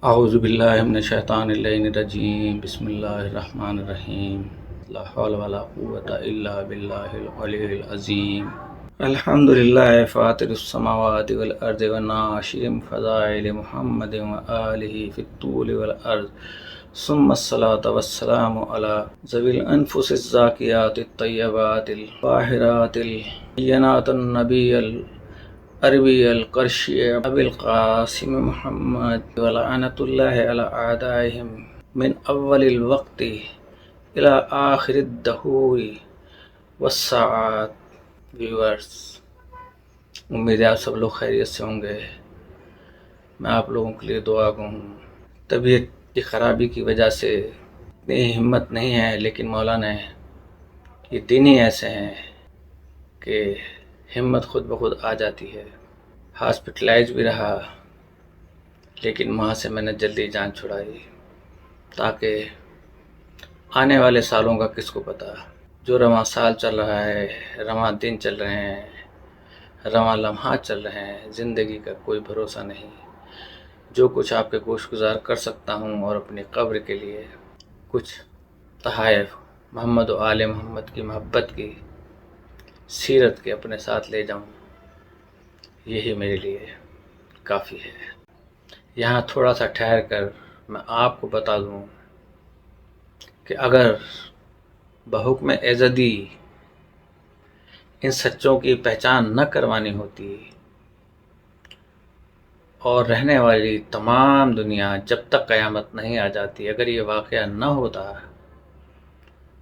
اعوذ باللہ من الشیطان الرجیم بسم اللہ الرحمن الرحیم لا حول ولا قوة الا باللہ العلی العظیم الحمد للہ فاطر السماوات والارض والناشر فضائل محمد وآلہ فی الطول والارض ثم الصلاة والسلام علی ذوی الانفس الزاکیات الطیبات الطاہرات البینات النبی عربی القرشی ابی القاسم محمد ولعنت اللہ علی اعدائہم من اول الوقت الى آخر الدہور والساعات۔ ویورز، امید ہے آپ سب لوگ خیریت سے ہوں گے۔ میں آپ لوگوں کے لیے دعا گو ہوں۔ طبیعت کی خرابی کی وجہ سے اتنی ہمت نہیں ہے، لیکن مولا نے یہ دن ہی ایسے ہیں کہ ہمت خود بخود آ جاتی ہے۔ ہاسپٹلائز بھی رہا، لیکن وہاں سے میں نے جلدی جان چھڑائی، تاکہ آنے والے سالوں کا کس کو پتہ۔ جو رواں سال چل رہا ہے، رواں دن چل رہے ہیں، رواں لمحات چل رہے ہیں، زندگی کا کوئی بھروسہ نہیں۔ جو کچھ آپ کے گوش گزار کر سکتا ہوں اور اپنی قبر کے لیے کچھ تحائف محمد و آل محمد کی محبت کی، سیرت کے اپنے ساتھ لے جاؤں، یہی میرے لیے کافی ہے۔ یہاں تھوڑا سا ٹھہر کر میں آپ کو بتا دوں کہ اگر بحکم ایزدی ان سچوں کی پہچان نہ کروانی ہوتی اور رہنے والی تمام دنیا جب تک قیامت نہیں آ جاتی، اگر یہ واقعہ نہ ہوتا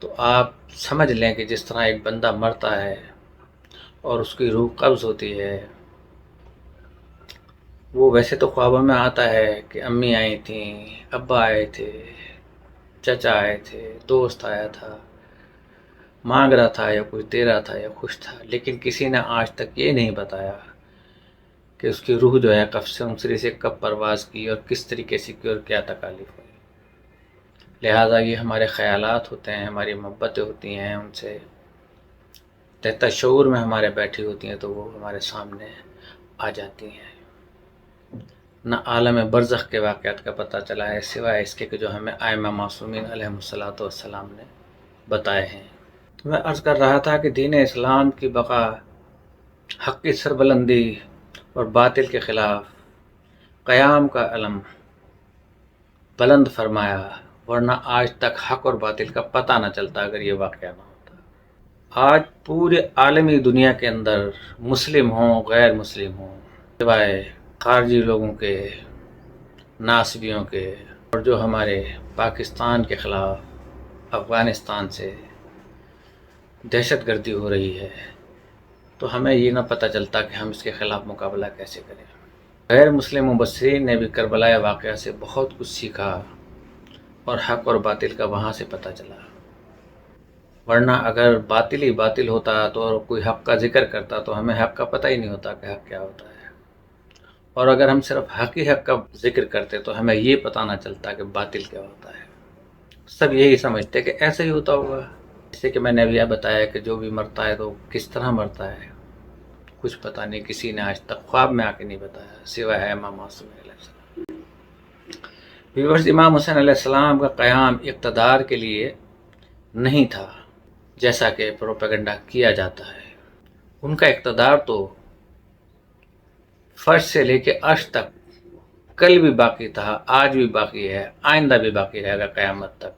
تو آپ سمجھ لیں کہ جس طرح ایک بندہ مرتا ہے اور اس کی روح قبض ہوتی ہے، وہ ویسے تو خوابوں میں آتا ہے کہ امی آئی تھیں، ابا آئے تھے، چچا آئے تھے، دوست آیا تھا، مانگ رہا تھا یا کچھ دے رہا تھا یا خوش تھا، لیکن کسی نے آج تک یہ نہیں بتایا کہ اس کی روح جو ہے قبر سنسری سے کب پرواز کی اور کس طریقے سے کی اور کیا تکالیف ہوئی۔ لہٰذا یہ ہمارے خیالات ہوتے ہیں، ہماری محبتیں ہوتی ہیں، ان سے تحت شعور میں ہمارے بیٹھی ہوتی ہیں، تو وہ ہمارے سامنے آ جاتی ہیں۔ نہ عالم برزخ کے واقعات کا پتہ چلا ہے سوائے اس کے کہ جو ہمیں ائمہ معصومین علیہم الصلوۃ والسلام نے بتائے ہیں۔ تو میں عرض کر رہا تھا کہ دین اسلام کی بقا، حق کی سربلندی اور باطل کے خلاف قیام کا علم بلند فرمایا، ورنہ آج تک حق اور باطل کا پتہ نہ چلتا اگر یہ واقعہ نہ ہوتا۔ آج پورے عالمی دنیا کے اندر مسلم ہوں غیر مسلم ہوں، سوائے خارجی لوگوں کے، ناصبیوں کے، اور جو ہمارے پاکستان کے خلاف افغانستان سے دہشت گردی ہو رہی ہے، تو ہمیں یہ نہ پتہ چلتا کہ ہم اس کے خلاف مقابلہ کیسے کریں۔ غیر مسلم مبصرین نے بھی کربلا واقعہ سے بہت کچھ سیکھا اور حق اور باطل کا وہاں سے پتہ چلا، ورنہ اگر باطل ہی باطل ہوتا تو کوئی حق کا ذکر کرتا تو ہمیں حق کا پتہ ہی نہیں ہوتا کہ حق کیا ہوتا ہے، اور اگر ہم صرف حق ہی حق کا ذکر کرتے تو ہمیں یہ پتہ نہ چلتا کہ باطل کیا ہوتا ہے۔ سب یہی سمجھتے کہ ایسا ہی ہوتا ہوگا، جیسے کہ میں نے ابھی بتایا کہ جو بھی مرتا ہے تو کس طرح مرتا ہے کچھ پتہ نہیں، کسی نے آج تک خواب میں آ کے نہیں بتایا سوائے امام معصوم علیہ السلام۔ ویورز، امام حسین علیہ السلام کا قیام اقتدار کے لیے نہیں تھا جیسا کہ پروپیگنڈا کیا جاتا ہے۔ ان کا اقتدار تو فرش سے لے کے عرش تک کل بھی باقی تھا، آج بھی باقی ہے، آئندہ بھی باقی رہے گا قیامت تک۔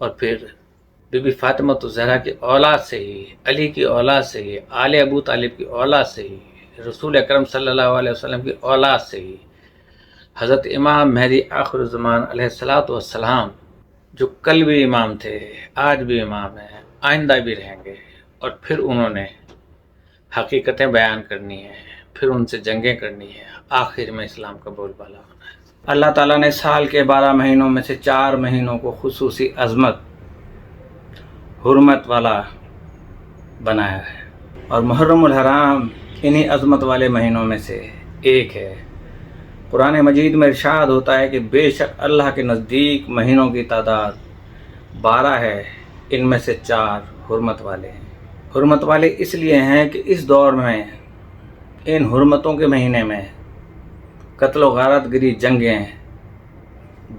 اور پھر بی بی فاطمہ الزہرا کی اولاد سے ہی، علی کی اولاد سے ہی، آل ابو طالب کی اولاد سے ہی، رسول اکرم صلی اللہ علیہ وسلم کی اولاد سے ہی حضرت امام مہدی آخر الزمان علیہ الصلوۃ والسلام، جو کل بھی امام تھے، آج بھی امام ہیں، آئندہ بھی رہیں گے، اور پھر انہوں نے حقیقتیں بیان کرنی ہیں، پھر ان سے جنگیں کرنی ہیں، آخر میں اسلام کا بول بالا ہونا ہے۔ اللہ تعالیٰ نے سال کے 12 مہینوں میں سے 4 مہینوں کو خصوصی عظمت، حرمت والا بنایا ہے، اور محرم الحرام انہی عظمت والے مہینوں میں سے ایک ہے۔ قرآن مجید میں ارشاد ہوتا ہے کہ بے شک اللہ کے نزدیک مہینوں کی تعداد 12 ہے، ان میں سے 4 حرمت والے ہیں۔ حرمت والے اس لیے ہیں کہ اس دور میں ان حرمتوں کے مہینے میں قتل و غارت گری جنگیں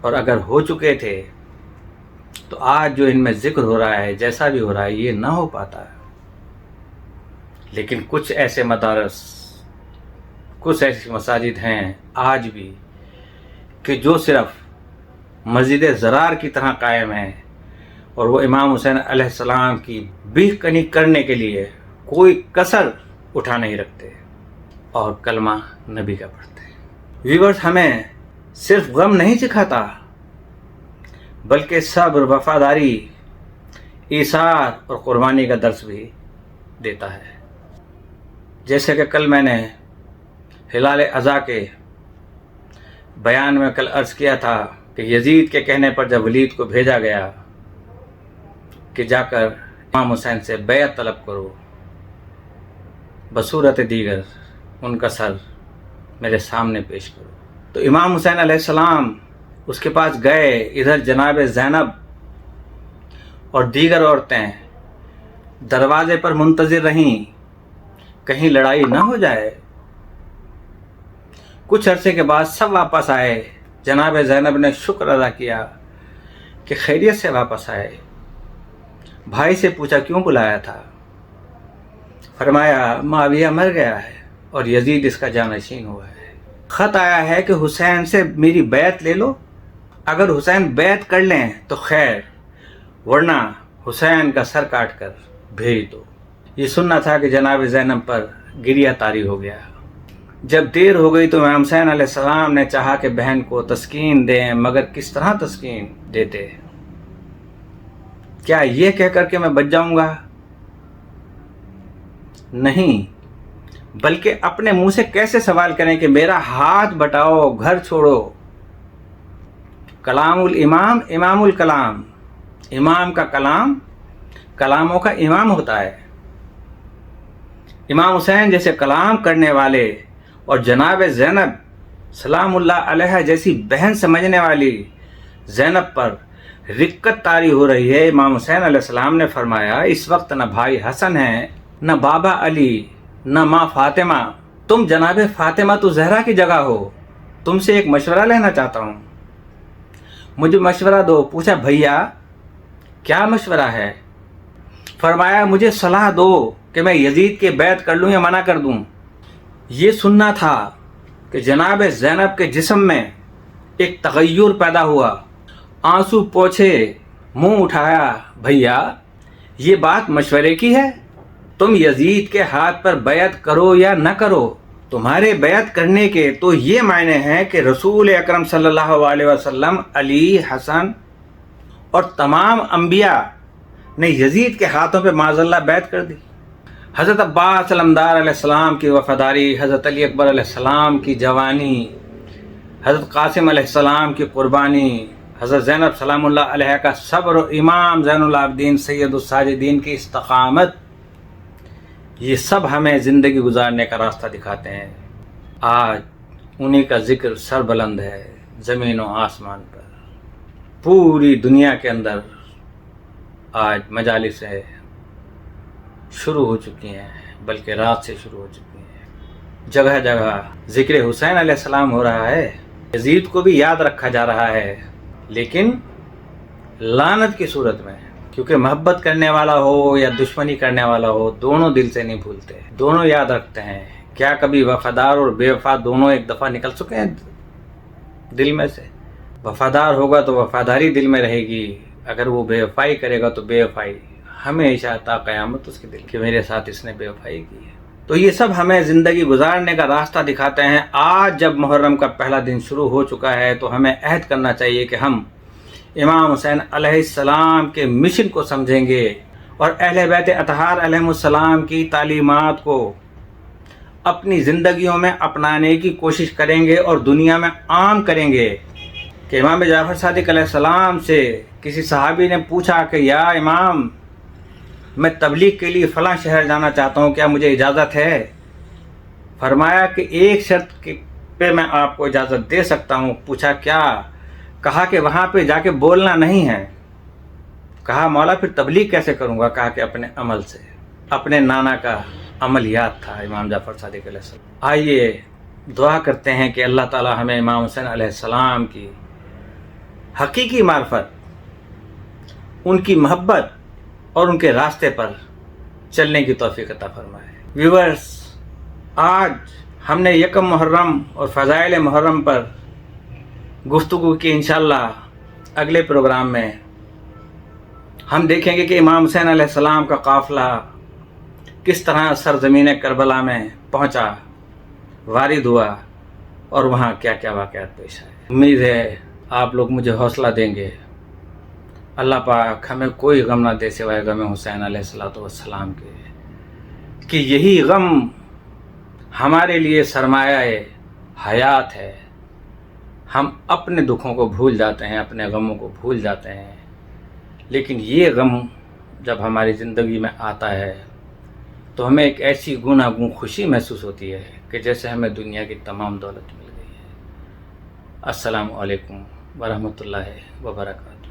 اور اگر ہو چکے تھے تو آج جو ان میں ذکر ہو رہا ہے، جیسا بھی ہو رہا ہے، یہ نہ ہو پاتا. لیکن کچھ ایسے مدارس، کچھ ایسی مساجد ہیں آج بھی کہ جو صرف مسجد زرار کی طرح قائم ہیں، اور وہ امام حسین علیہ السلام کی بیخ کنی کرنے کے لیے کوئی کسر اٹھا نہیں رکھتے اور کلمہ نبی کا پڑھتے ہیں. ویورز، ہمیں صرف غم نہیں سکھاتا بلکہ صبر، وفاداری، ایثار اور قربانی کا درس بھی دیتا ہے. جیسے کہ کل میں نے ہلال اضحیٰ کے بیان میں عرض کیا تھا کہ یزید کے کہنے پر جب ولید کو بھیجا گیا کہ جا کر امام حسین سے بیعت طلب کرو، بصورت دیگر ان کا سر میرے سامنے پیش کرو، تو امام حسین علیہ السلام اس کے پاس گئے. ادھر جناب زینب اور دیگر عورتیں دروازے پر منتظر رہیں کہیں لڑائی نہ ہو جائے. کچھ عرصے کے بعد سب واپس آئے. جناب زینب نے شکر ادا کیا کہ خیریت سے واپس آئے. بھائی سے پوچھا کیوں بلایا تھا؟ فرمایا معاویہ مر گیا ہے اور یزید اس کا جانشین ہوا ہے. خط آیا ہے کہ حسین سے میری بیعت لے لو، اگر حسین بیعت کر لیں تو خیر، ورنہ حسین کا سر کاٹ کر بھیج دو. یہ سننا تھا کہ جناب زینب پر گریہ طاری ہو گیا. جب دیر ہو گئی تو امام حسین علیہ السلام نے چاہا کہ بہن کو تسکین دیں، مگر کس طرح تسکین دیتے؟ کیا یہ کہہ کر کہ میں بچ جاؤں گا؟ نہیں، بلکہ اپنے منہ سے کیسے سوال کریں کہ میرا ہاتھ بٹاؤ، گھر چھوڑو. کلام الامام امام الکلام، امام کا کلام کلاموں کا امام ہوتا ہے. امام حسین جیسے کلام کرنے والے اور جناب زینب سلام اللہ علیہ جیسی بہن سمجھنے والی زینب پر رقت طاری ہو رہی ہے. امام حسین علیہ السلام نے فرمایا اس وقت نہ بھائی حسن ہے، نہ بابا علی، نہ ماں فاطمہ. تم جناب فاطمہ تو زہرا کی جگہ ہو. تم سے ایک مشورہ لینا چاہتا ہوں، مجھے مشورہ دو. پوچھا بھیا کیا مشورہ ہے؟ فرمایا مجھے صلاح دو کہ میں یزید کے بیعت کر لوں یا منع کر دوں. یہ سننا تھا کہ جناب زینب کے جسم میں ایک تغیر پیدا ہوا. آنسو پوچھے، منہ اٹھایا. بھیا یہ بات مشورے کی ہے، تم یزید کے ہاتھ پر بیعت کرو یا نہ کرو. تمہارے بیعت کرنے کے تو یہ معنی ہیں کہ رسول اکرم صلی اللہ علیہ وسلم، علی، حسن اور تمام انبیاء نے یزید کے ہاتھوں پہ معاذ اللہ بیعت کر دی. حضرت عباس علمدار علیہ السلام کی وفاداری، حضرت علی اکبر علیہ السلام کی جوانی، حضرت قاسم علیہ السلام کی قربانی، حضرت زینب سلام اللہ علیہ کا صبر، اور امام زین العابدین سید الساجدین کی استقامت، یہ سب ہمیں زندگی گزارنے کا راستہ دکھاتے ہیں. آج انہی کا ذکر سر بلند ہے زمین و آسمان پر. پوری دنیا کے اندر آج مجالس شروع ہو چکی ہیں، بلکہ رات سے شروع ہو چکی ہیں. جگہ جگہ ذکر حسین علیہ السلام ہو رہا ہے. یزید کو بھی یاد رکھا جا رہا ہے، لیکن لعنت کی صورت میں. کیونکہ محبت کرنے والا ہو یا دشمنی کرنے والا ہو، دونوں دل سے نہیں بھولتے، دونوں یاد رکھتے ہیں. کیا کبھی وفادار اور بے وفا دونوں ایک دفعہ نکل چکے ہیں دل میں سے؟ وفادار ہوگا تو وفاداری دل میں رہے گی، اگر وہ بے وفائی کرے گا تو بے وفائی ہمیشہ تا قیامت اس کے دل کہ میرے ساتھ اس نے بے وفائی کی ہے. تو یہ سب ہمیں زندگی گزارنے کا راستہ دکھاتے ہیں. آج جب محرم کا پہلا دن شروع ہو چکا ہے تو ہمیں عہد کرنا چاہیے کہ ہم امام حسین علیہ السلام کے مشن کو سمجھیں گے اور اہل بیت اطہار علیہ السلام کی تعلیمات کو اپنی زندگیوں میں اپنانے کی کوشش کریں گے اور دنیا میں عام کریں گے. کہ امام جعفر صادق علیہ السلام سے کسی صحابی نے پوچھا کہ یا امام، میں تبلیغ کے لیے فلاں شہر جانا چاہتا ہوں، کیا مجھے اجازت ہے؟ فرمایا کہ ایک شرط پہ میں آپ کو اجازت دے سکتا ہوں. پوچھا کیا؟ کہا کہ وہاں پہ جا کے بولنا نہیں ہے. کہا مولا پھر تبلیغ کیسے کروں گا؟ کہا کہ اپنے عمل سے. اپنے نانا کا عمل یاد تھا امام جعفر صادق علیہ السلام. آئیے دعا کرتے ہیں کہ اللہ تعالی ہمیں امام حسین علیہ السلام کی حقیقی معرفت، ان کی محبت اور ان کے راستے پر چلنے کی توفیق عطا فرمائے۔ ویورز، آج ہم نے یکم محرم اور فضائل محرم پر گفتگو کی۔ انشاءاللہ اگلے پروگرام میں ہم دیکھیں گے کہ امام حسین علیہ السلام کا قافلہ کس طرح سرزمین کربلا میں پہنچا، وارد ہوا، اور وہاں کیا کیا واقعات پیش آئے۔ امید ہے آپ لوگ مجھے حوصلہ دیں گے۔ اللہ پاک ہمیں کوئی غم نہ دے سوائے غم حسین علیہ السلام کے، کہ یہی غم ہمارے لیے سرمایہ حیات ہے۔ ہم اپنے دکھوں کو بھول جاتے ہیں، اپنے غموں کو بھول جاتے ہیں، لیکن یہ غم جب ہماری زندگی میں آتا ہے تو ہمیں ایک ایسی گوناگون خوشی محسوس ہوتی ہے کہ جیسے ہمیں دنیا کی تمام دولت مل گئی ہے۔ السلام علیکم ورحمۃ اللہ وبرکاتہ۔